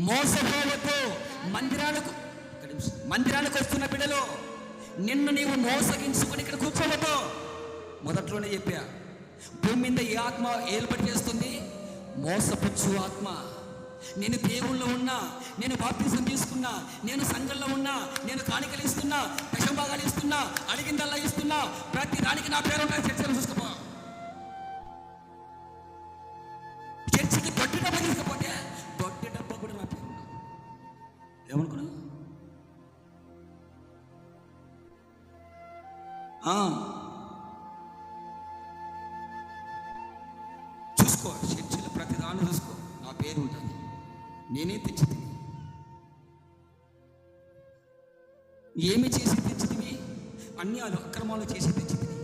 మోసపోవద్దు. మందిరానికి వస్తున్న బిడ్డలు, నిన్ను నీవు మోసగించుకొని ఇక్కడ కూర్చోవద్దు. మొదట్లోనే చెప్పా, భూమి మీద ఏ ఆత్మ ఏలుబడి చేస్తుంది? మోసపుచ్చు ఆత్మ. నేను దేవుళ్ళో ఉన్నా, నేను బాప్తిజం తీసుకున్నా, నేను సంఘంలో ఉన్నా, నేను కాணிకలు ఇస్తున్నా, దశంభాగాలు ఇస్తున్నా, అడిగిందల్లా ఇస్తున్నా, ప్రతి దానికి నా పేరు ఉంటాయి. చర్చలు చూసుకో, చర్చికి దొడ్డి డబ్బా తీసుకపోతే దొడ్డి డబ్బా కూడా నా పేరు ఉండదు. ఏమనుకున్నా? చూసుకో, చర్చిలో ప్రతి దాన్ని చూసుకో, నా పేరు ఉంటుంది. నేనే తెచ్చితివి. ఏమి చేసి తెచ్చితివి? అన్ని అక్రమాలు చేసి తెచ్చితివి.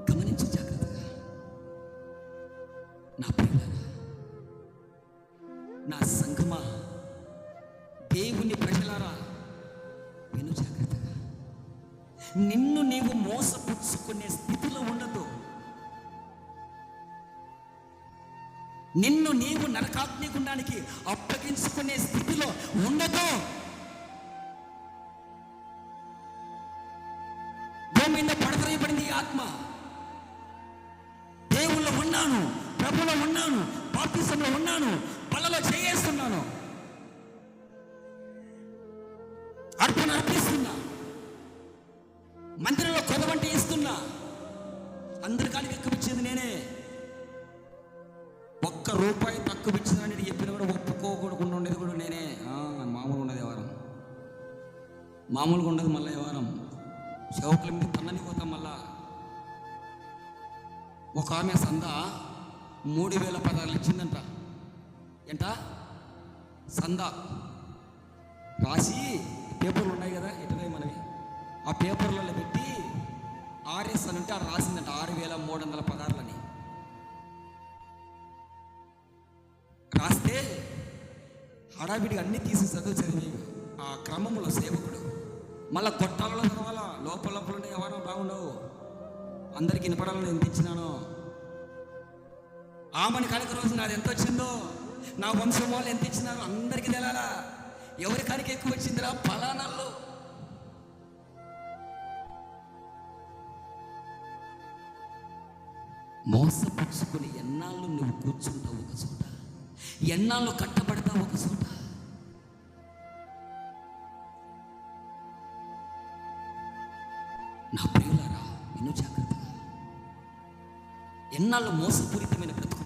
గమనించు జాగ్రత్తగా. నా ప్రియులారా, నా సంఘమా, దేవుని ప్రజలారా, విను జాగ్రత్తగా. నిన్ను నీవు మోసపుచ్చుకునే స్థితిలో ఉండదు. నిన్ను నీవు నరకాగ్నిగుండానికి అప్పగించుకునే స్థితిలో ఉండదు. భూమి మీద పడద్రోయబడింది ఈ ఆత్మ. దేవుళ్ళో ఉన్నాను, ప్రభులో ఉన్నాను, బాప్తిజంలో ఉన్నాను, బలలో చేయేస్తున్నాను, అర్పణ అర్పిస్తున్నా, మందిరంలో కొదవంటి ఇస్తున్నా, అందరికానికి ఎక్కువిచ్చేది నేనే. ఒక్క రూపాయి తక్కువ ఇచ్చిందని చెప్పిన కూడా ఒప్పుకోకూడకుండా ఉండేది కూడా నేనే. మామూలుగా ఉండదు వ్యవహారం, మామూలుగా ఉండదు. మళ్ళీ వ్యవహారం సేవకుల మీద తన్నని పోతాం. మళ్ళా ఒక ఆమె సంద 3000 పదాలు ఇచ్చిందంట. ఏంట సంద రాసి పేపర్లు ఉన్నాయి కదా, ఇటువై మనవి, ఆ పేపర్లలో పెట్టి ఆర్ఎస్ అని ఉంటే అది రాసిందంట 6300 పదాలని రాస్తే, హడావిడిగా అన్నీ తీసి చదివి ఆ క్రమంలో సేవకుడు మళ్ళీ గొట్టాలలో చదవాలా. లోపల ఉంటే ఎవరో బాగుండవు, అందరికి వినపడాలని ఎంత ఇచ్చినానో. ఆమెని కనుక రోజు నాది ఎంత వచ్చిందో, నా వంశం వాళ్ళు ఎంత ఇచ్చినారో అందరికీ తెలాలా. ఎవరి కనుక ఎక్కువ వచ్చిందిరా? ఫలానాల్లో. మోసపుచ్చుకొని ఎన్నాళ్ళు నువ్వు కూర్చుంటావు ఒక చోట, ఎన్నాళ్ళు కట్టబడతావు ఒక చోట. నా ప్రియులారా, విను జాగ్రత్తగా. ఎన్నాళ్ళు మోసపూరితమైన